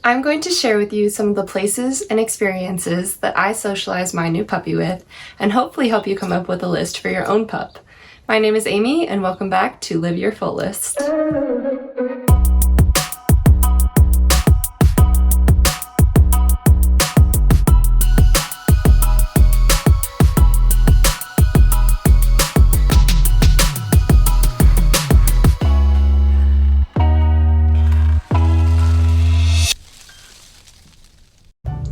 I'm going to share with you some of the places and experiences that I socialize my new puppy with, and hopefully help you come up with a list for your own pup. My name is Amy, and welcome back to Live Your Full List.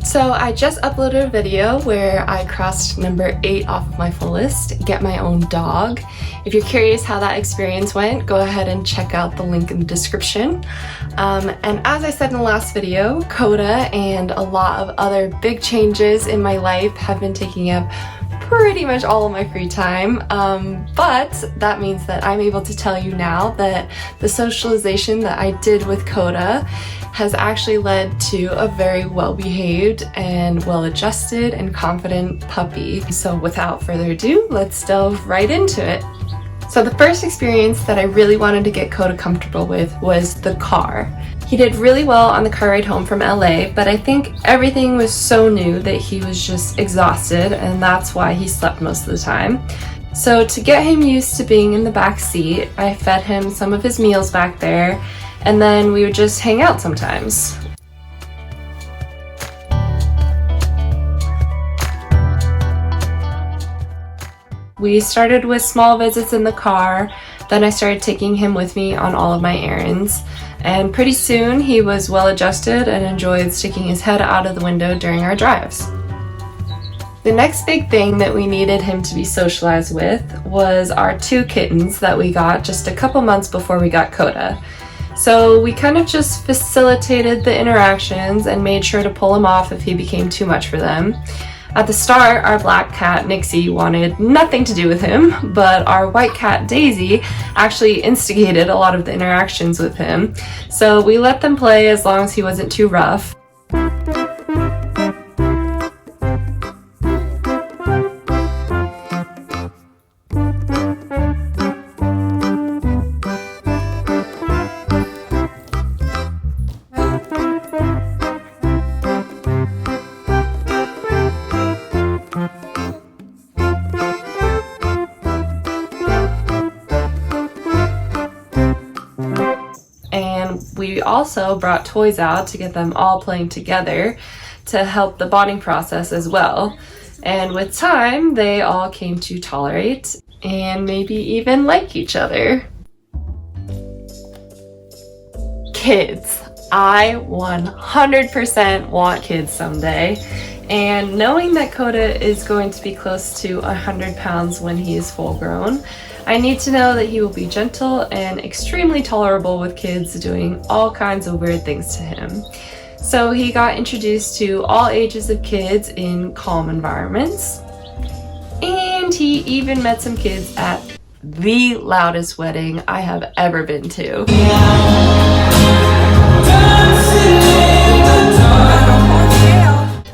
So I just uploaded a video where I crossed number 8 off of my full list, get my own dog. If you're curious how that experience went, go ahead and check out the link in the description. And as I said in the last video, Koda and a lot of other big changes in my life have been taking up pretty much all of my free time, but that means that I'm able to tell you now that the socialization that I did with Koda has actually led to a very well-behaved and well-adjusted and confident puppy. So without further ado, let's delve right into it. So the first experience that I really wanted to get Koda comfortable with was the car. He did really well on the car ride home from LA, but I think everything was so new that he was just exhausted, and that's why he slept most of the time. So to get him used to being in the back seat, I fed him some of his meals back there, and then we would just hang out sometimes. We started with small visits in the car, then I started taking him with me on all of my errands, and pretty soon he was well adjusted and enjoyed sticking his head out of the window during our drives. The next big thing that we needed him to be socialized with was our 2 kittens that we got just a couple months before we got Koda. So we kind of just facilitated the interactions and made sure to pull him off if he became too much for them. At the start, our black cat, Nixie, wanted nothing to do with him, but our white cat, Daisy, actually instigated a lot of the interactions with him. So we let them play as long as he wasn't too rough. We also brought toys out to get them all playing together to help the bonding process as well. And with time, they all came to tolerate and maybe even like each other. Kids. I 100% want kids someday. And knowing that Koda is going to be close to 100 pounds when he is full grown, I need to know that he will be gentle and extremely tolerable with kids doing all kinds of weird things to him. So he got introduced to all ages of kids in calm environments, and he even met some kids at the loudest wedding I have ever been to.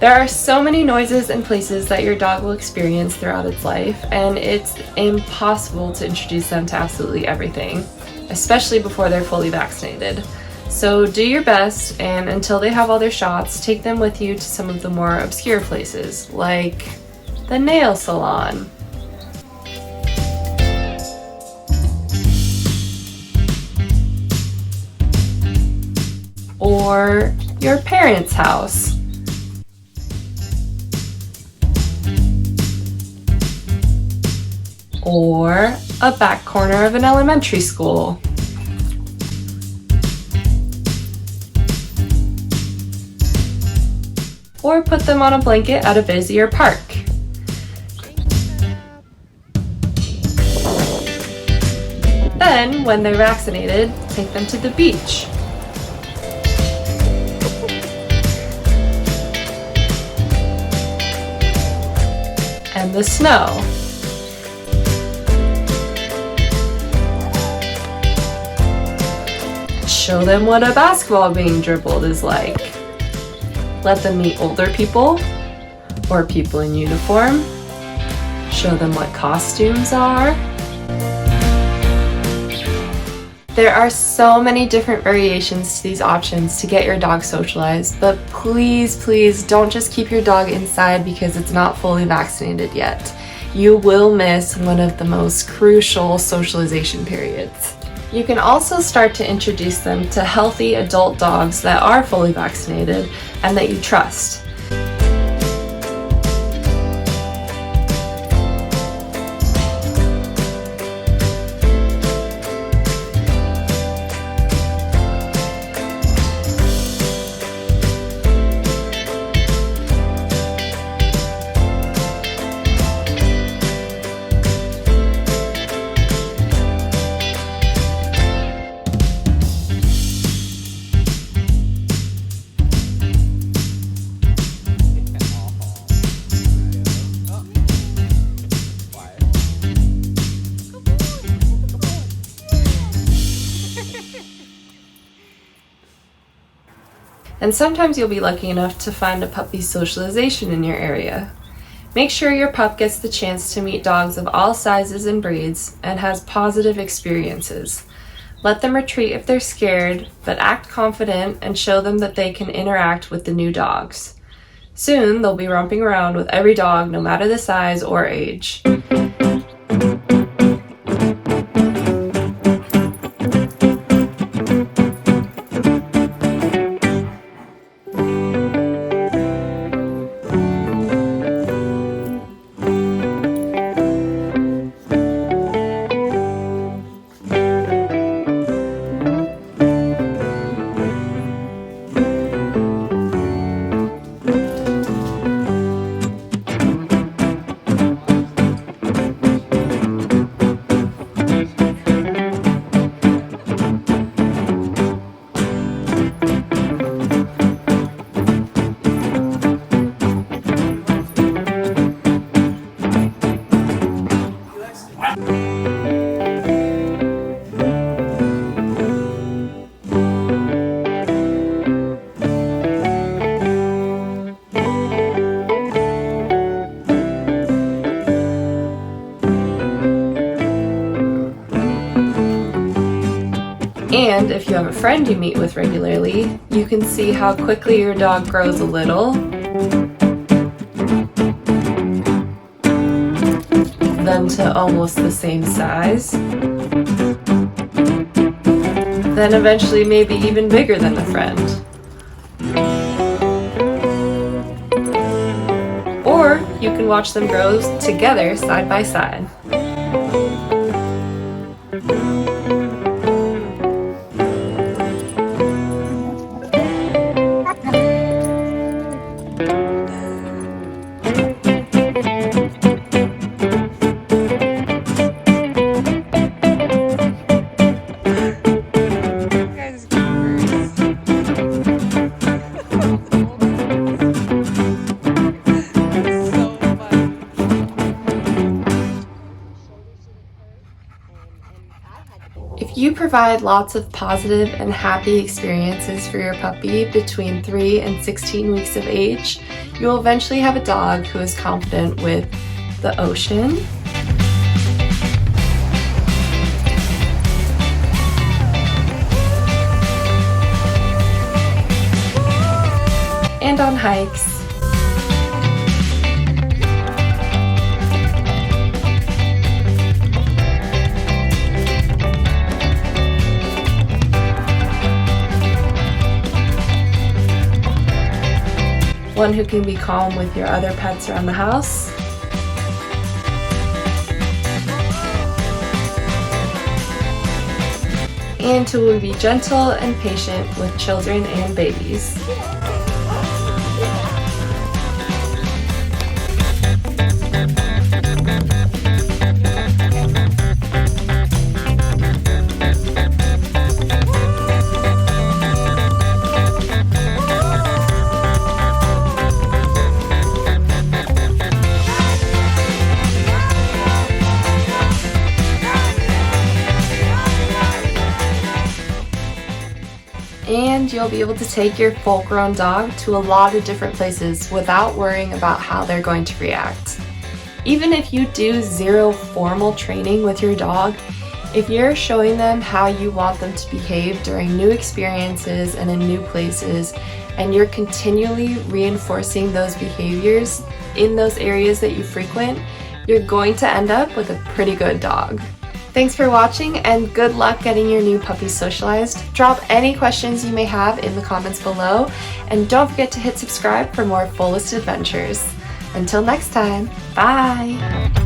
There are so many noises and places that your dog will experience throughout its life, and it's impossible to introduce them to absolutely everything, especially before they're fully vaccinated. So do your best, and until they have all their shots, take them with you to some of the more obscure places, like the nail salon. Or your parents' house. Or a back corner of an elementary school. Or put them on a blanket at a busier park. Then, when they're vaccinated, take them to the beach. And the snow. Show them what a basketball being dribbled is like. Let them meet older people or people in uniform. Show them what costumes are. There are so many different variations to these options to get your dog socialized, but please don't just keep your dog inside because it's not fully vaccinated yet. You will miss one of the most crucial socialization periods. You can also start to introduce them to healthy adult dogs that are fully vaccinated and that you trust. And sometimes you'll be lucky enough to find a puppy socialization in your area. Make sure your pup gets the chance to meet dogs of all sizes and breeds and has positive experiences. Let them retreat if they're scared, but act confident and show them that they can interact with the new dogs. Soon they'll be romping around with every dog, no matter the size or age. And if you have a friend you meet with regularly, you can see how quickly your dog grows a little, then to almost the same size, then eventually maybe even bigger than the friend. Or you can watch them grow together side by side. If you provide lots of positive and happy experiences for your puppy between 3 and 16 weeks of age, you will eventually have a dog who is confident with the ocean, and on hikes, one who can be calm with your other pets around the house, and who will be gentle and patient with children and babies. And you'll be able to take your full-grown dog to a lot of different places without worrying about how they're going to react. Even if you do zero formal training with your dog, If you're showing them how you want them to behave during new experiences and in new places, and you're continually reinforcing those behaviors in those areas that you frequent, you're going to end up with a pretty good dog. Thanks for watching and good luck getting your new puppy socialized. Drop any questions you may have in the comments below, and don't forget to hit subscribe for more FulList adventures. Until next time, bye!